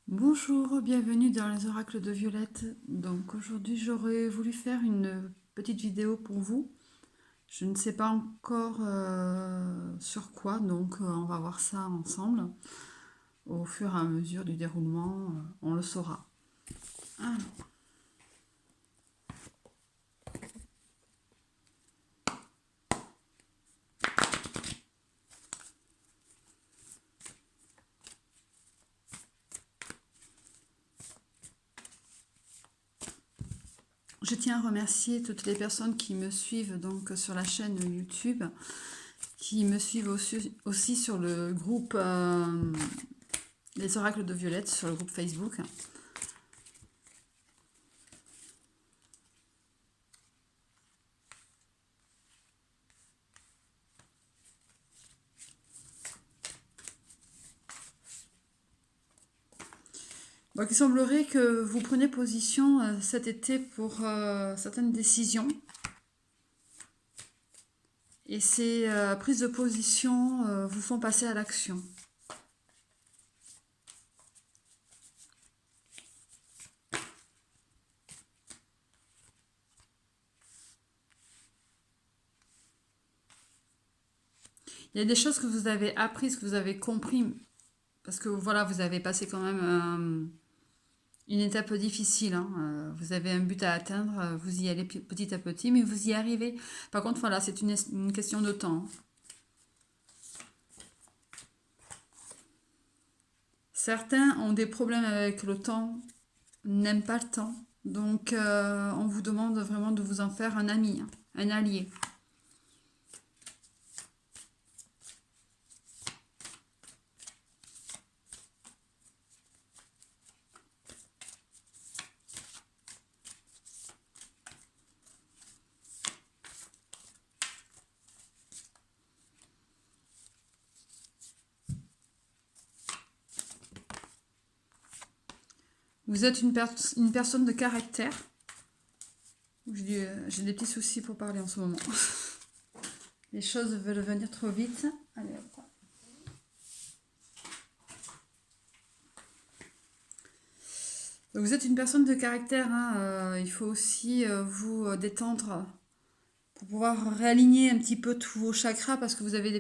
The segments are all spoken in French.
Bonjour, bienvenue dans les oracles de Violette. Donc aujourd'hui j'aurais voulu faire une petite vidéo pour vous. Je ne sais pas encore sur quoi, donc on va voir ça ensemble. Au fur et à mesure du déroulement, on le saura. Alors, je tiens à remercier toutes les personnes qui me suivent donc sur la chaîne YouTube, qui me suivent aussi sur le groupe Les oracles de Violette, sur le groupe Facebook. Donc, il semblerait que vous preniez position cet été pour certaines décisions. Et ces prises de position vous font passer à l'action. Il y a des choses que vous avez apprises, que vous avez compris, parce que voilà, vous avez passé quand même une étape difficile. Hein. Vous avez un but à atteindre, vous y allez petit à petit, mais vous y arrivez. Par contre, voilà, c'est une question de temps. Certains ont des problèmes avec le temps, n'aiment pas le temps. Donc, on vous demande vraiment de vous en faire un ami, hein, un allié. Vous êtes une personne de caractère. J'ai des petits soucis pour parler en ce moment. Les choses veulent venir trop vite. Allez, hop. Donc vous êtes une personne de caractère. Hein, il faut aussi vous détendre pour pouvoir réaligner un petit peu tous vos chakras parce que vous avez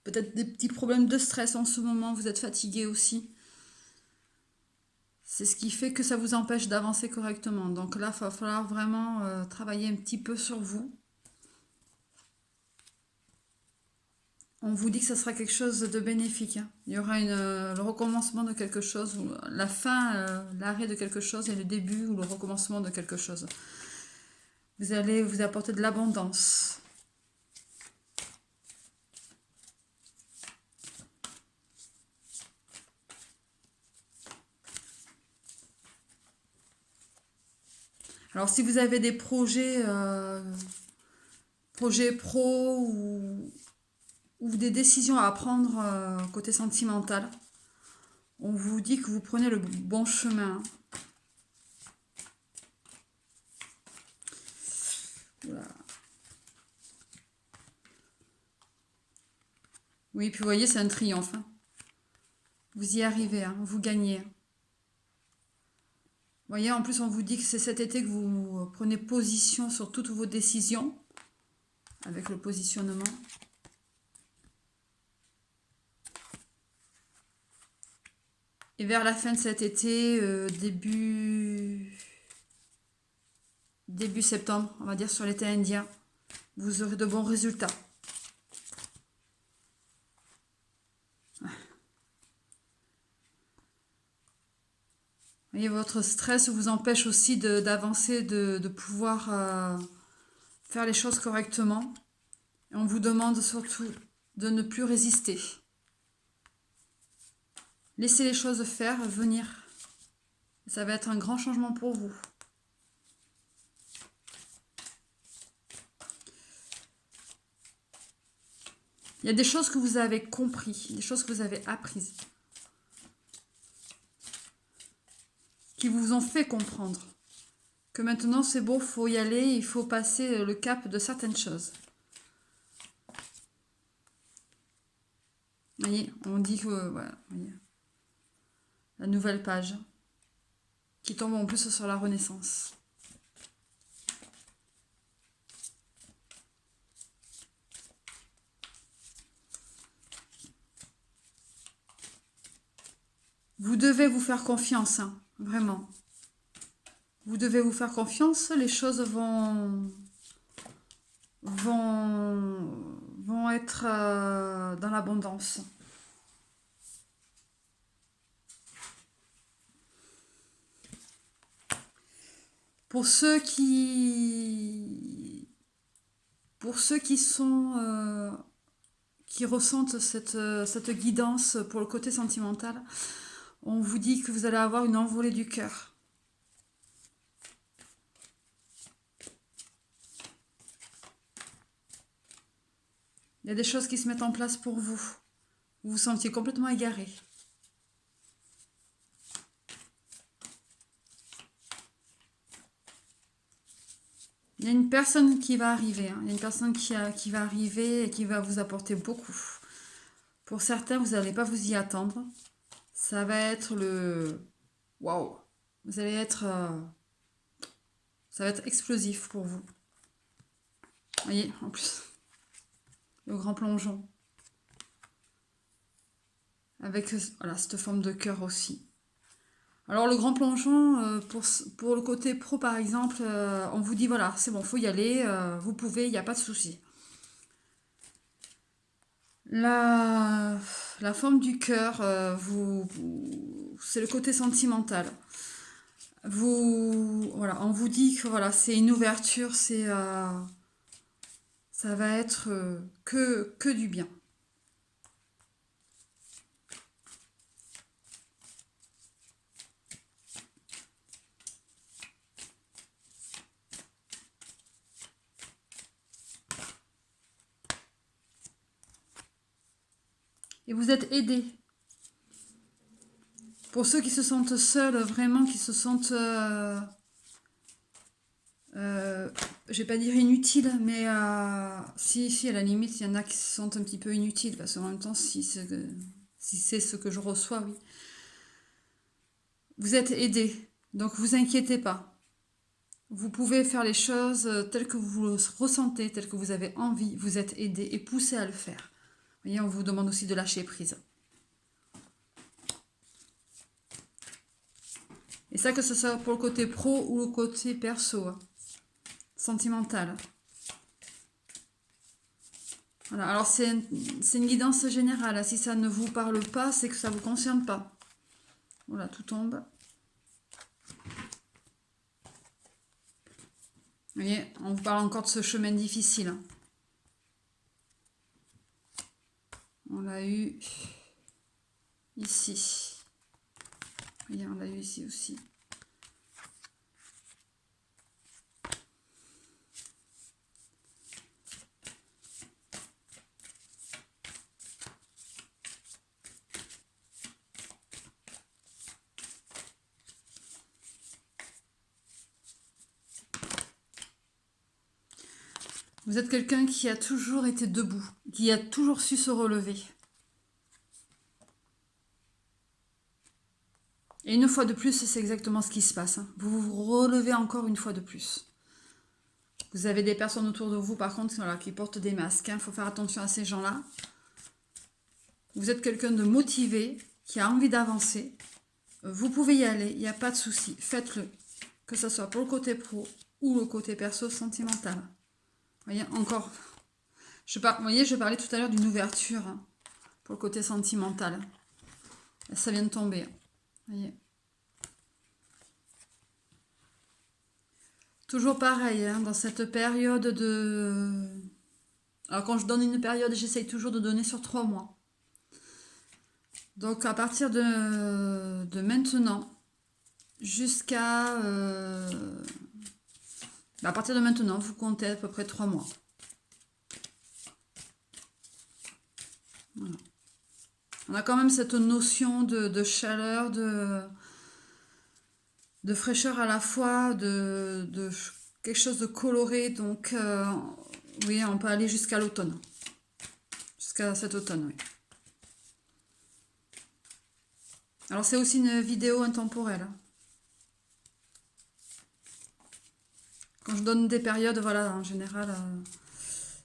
peut-être des petits problèmes de stress en ce moment. Vous êtes fatigué aussi. C'est ce qui fait que ça vous empêche d'avancer correctement. Donc là, il va falloir vraiment travailler un petit peu sur vous. On vous dit que ça sera quelque chose de bénéfique. Hein. Il y aura le recommencement de quelque chose, ou la fin, l'arrêt de quelque chose et le début ou le recommencement de quelque chose. Vous allez vous apporter de l'abondance. Alors si vous avez des projets pro ou des décisions à prendre côté sentimental, on vous dit que vous prenez le bon chemin. Voilà. Oui, puis vous voyez, c'est un triomphe. Hein. Vous y arrivez, hein, vous gagnez. Vous voyez, en plus, on vous dit que c'est cet été que vous prenez position sur toutes vos décisions, avec le positionnement. Et vers la fin de cet été, début septembre, on va dire sur l'été indien, vous aurez de bons résultats. Vous voyez, votre stress vous empêche aussi d'avancer, de pouvoir faire les choses correctement. Et on vous demande surtout de ne plus résister. Laissez les choses faire, venir. Ça va être un grand changement pour vous. Il y a des choses que vous avez compris, des choses que vous avez apprises, qui vous ont fait comprendre que maintenant c'est beau, il faut y aller, il faut passer le cap de certaines choses. Vous voyez, on dit que... voilà, voyez. la nouvelle page, qui tombe en plus sur la Renaissance. Vous devez vous faire confiance, hein, vraiment. Vous devez vous faire confiance, les choses vont être dans l'abondance. Pour ceux qui sont qui ressentent cette guidance pour le côté sentimental, on vous dit que vous allez avoir une envolée du cœur. Il y a des choses qui se mettent en place pour vous. Vous vous sentiez complètement égaré. Il y a une personne qui va arriver. Hein. Il y a une personne qui va arriver et qui va vous apporter beaucoup. Pour certains, vous n'allez pas vous y attendre. Ça va être le... Waouh! Vous allez être... ça va être explosif pour vous. Vous voyez, en plus, le grand plongeon. Avec voilà, cette forme de cœur aussi. Alors le grand plongeon, pour le côté pro par exemple, on vous dit voilà, c'est bon, faut y aller, vous pouvez, il n'y a pas de souci. La forme du cœur, c'est le côté sentimental. Voilà, on vous dit que voilà, c'est une ouverture, ça va être que du bien. Et vous êtes aidés. Pour ceux qui se sentent seuls, vraiment, qui se sentent, je vais pas dire inutiles, mais si, à la limite, il y en a qui se sentent un petit peu inutiles, parce qu'en même temps, si c'est ce que je reçois, oui. Vous êtes aidés, donc vous inquiétez pas. Vous pouvez faire les choses telles que vous le ressentez, telles que vous avez envie. Vous êtes aidés et poussés à le faire. Vous voyez, on vous demande aussi de lâcher prise. Et ça, que ce soit pour le côté pro ou le côté perso, hein, sentimental. Voilà, alors c'est une guidance générale. Si ça ne vous parle pas, c'est que ça ne vous concerne pas. Voilà, tout tombe. Vous voyez, on vous parle encore de ce chemin difficile. Hein. On l'a eu ici. Vous voyez, on l'a eu ici aussi. Vous êtes quelqu'un qui a toujours été debout, qui a toujours su se relever. Et une fois de plus, c'est exactement ce qui se passe. Hein. Vous vous relevez encore une fois de plus. Vous avez des personnes autour de vous, par contre, voilà, qui portent des masques. Il faut faire attention à ces gens-là. Vous êtes quelqu'un de motivé, qui a envie d'avancer. Vous pouvez y aller, il n'y a pas de souci. Faites-le. Que ce soit pour le côté pro ou le côté perso sentimental. Vous voyez, encore. Vous voyez, je parlais tout à l'heure d'une ouverture hein, pour le côté sentimental. Ça vient de tomber. Vous voyez. Toujours pareil, hein, dans cette période de... Alors quand je donne une période, j'essaye toujours de donner sur 3 mois. Donc à partir de maintenant, jusqu'à... à partir de maintenant, vous comptez à peu près 3 mois. Voilà. On a quand même cette notion de chaleur, de fraîcheur à la fois, de quelque chose de coloré. Donc, oui, on peut aller jusqu'à l'automne. Jusqu'à cet automne, oui. Alors c'est aussi une vidéo intemporelle. Quand je donne des périodes, voilà, en général,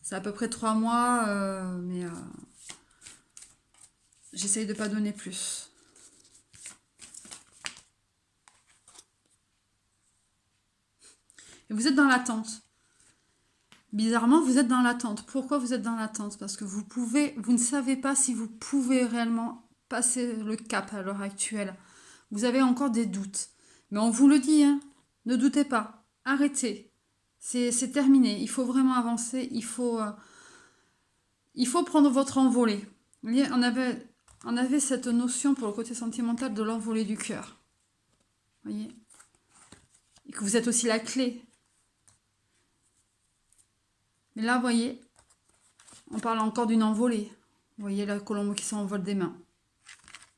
c'est à peu près 3 mois, mais j'essaye de ne pas donner plus. Et vous êtes dans l'attente. Bizarrement, vous êtes dans l'attente. Pourquoi vous êtes dans l'attente? Parce que vous ne savez pas si vous pouvez réellement passer le cap à l'heure actuelle. Vous avez encore des doutes. Mais on vous le dit, hein, ne doutez pas. Arrêtez. C'est terminé. Il faut vraiment avancer. Il faut prendre votre envolée. Vous voyez, on avait cette notion pour le côté sentimental de l'envolée du cœur. Vous voyez? Et que vous êtes aussi la clé. Mais là, vous voyez, on parle encore d'une envolée. Vous voyez la colombe qui s'envole des mains.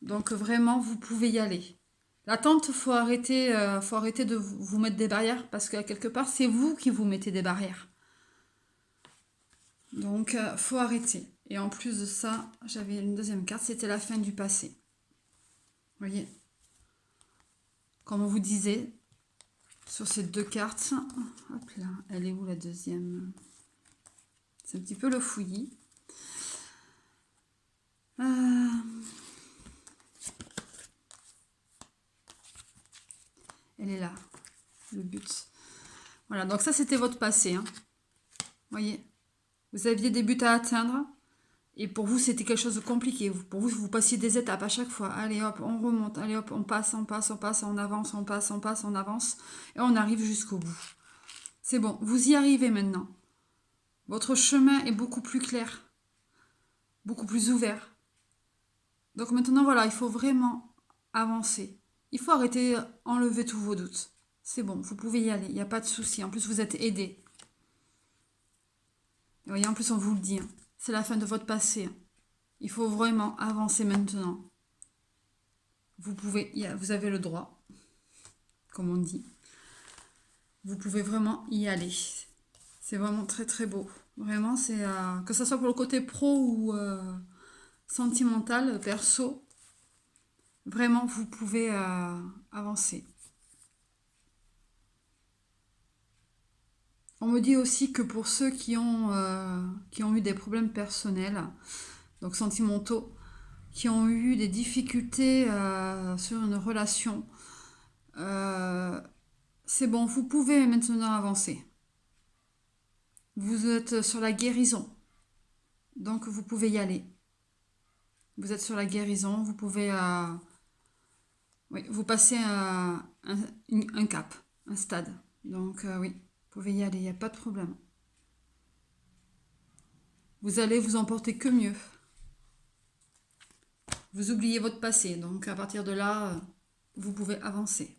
Donc vraiment, vous pouvez y aller. L'attente, faut arrêter de vous mettre des barrières parce que quelque part, c'est vous qui vous mettez des barrières. Donc, faut arrêter. Et en plus de ça, j'avais une deuxième carte, c'était la fin du passé. Vous voyez, comme on vous disait, sur ces deux cartes, hop là, elle est où la deuxième? C'est un petit peu le fouillis. Elle est là, le but. Voilà, donc ça c'était votre passé. Hein. Vous voyez, vous aviez des buts à atteindre. Et pour vous, c'était quelque chose de compliqué. Pour vous, vous passiez des étapes à chaque fois. Allez hop, on remonte. Allez hop, on passe, on passe, on passe, on avance, on passe, on passe, on avance. Et on arrive jusqu'au bout. C'est bon, vous y arrivez maintenant. Votre chemin est beaucoup plus clair. Beaucoup plus ouvert. Donc maintenant, voilà, il faut vraiment avancer. Il faut arrêter, enlever tous vos doutes. C'est bon, vous pouvez y aller. Il n'y a pas de souci. En plus, vous êtes aidé. Vous voyez, en plus, on vous le dit. Hein. C'est la fin de votre passé. Il faut vraiment avancer maintenant. Vous avez le droit, comme on dit. Vous pouvez vraiment y aller. C'est vraiment très très beau. Vraiment, c'est que ce soit pour le côté pro ou sentimental, perso, vraiment vous pouvez avancer. On me dit aussi que pour ceux qui ont eu des problèmes personnels, donc sentimentaux, qui ont eu des difficultés sur une relation, c'est bon, vous pouvez maintenant avancer. Vous êtes sur la guérison, donc vous pouvez y aller. Vous êtes sur la guérison, vous pouvez vous passez un cap, un stade. Donc oui, vous pouvez y aller, il n'y a pas de problème. Vous allez vous emporter que mieux. Vous oubliez votre passé, donc à partir de là, vous pouvez avancer.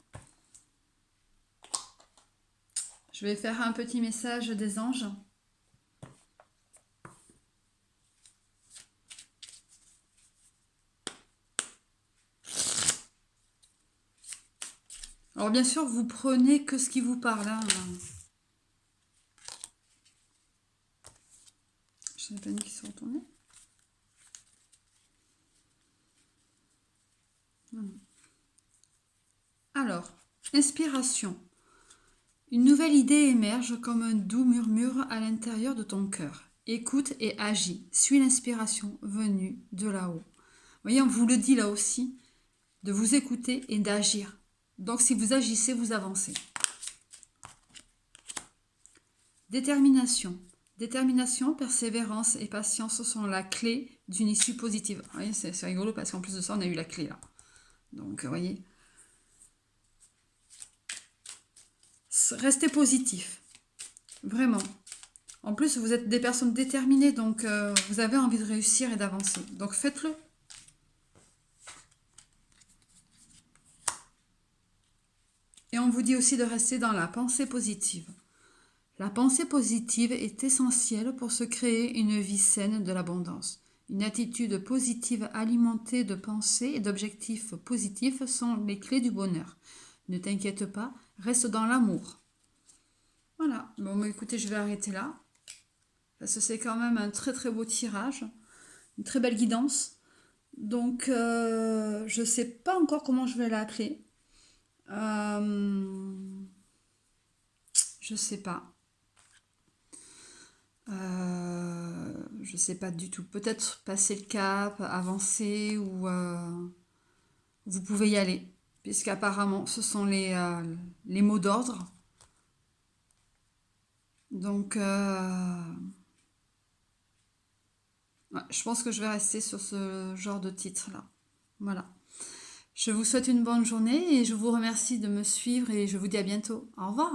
Je vais faire un petit message des anges. Alors bien sûr, vous prenez que ce qui vous parle. Hein. Je n'ai pas mis qui sont retournés. Alors, inspiration. Une nouvelle idée émerge comme un doux murmure à l'intérieur de ton cœur. Écoute et agis. Suis l'inspiration venue de là-haut. Vous voyez, on vous le dit là aussi, de vous écouter et d'agir. Donc si vous agissez, vous avancez. Détermination. Détermination, persévérance et patience sont la clé d'une issue positive. Vous voyez, c'est rigolo parce qu'en plus de ça, on a eu la clé là. Donc, vous voyez. Restez positif. Vraiment. En plus, vous êtes des personnes déterminées, donc vous avez envie de réussir et d'avancer. Donc, faites-le. Et on vous dit aussi de rester dans la pensée positive. La pensée positive est essentielle pour se créer une vie saine de l'abondance. Une attitude positive alimentée de pensées et d'objectifs positifs sont les clés du bonheur. Ne t'inquiète pas, reste dans l'amour. Voilà, bon écoutez, je vais arrêter là. Parce que c'est quand même un très très beau tirage, une très belle guidance. Donc, je sais pas encore comment je vais l'appeler. Euh, je sais pas. Je sais pas du tout. Peut-être passer le cap, avancer ou vous pouvez y aller. Puisqu'apparemment, ce sont les mots d'ordre. Donc, ouais, je pense que je vais rester sur ce genre de titre-là. Voilà. Je vous souhaite une bonne journée et je vous remercie de me suivre et je vous dis à bientôt. Au revoir.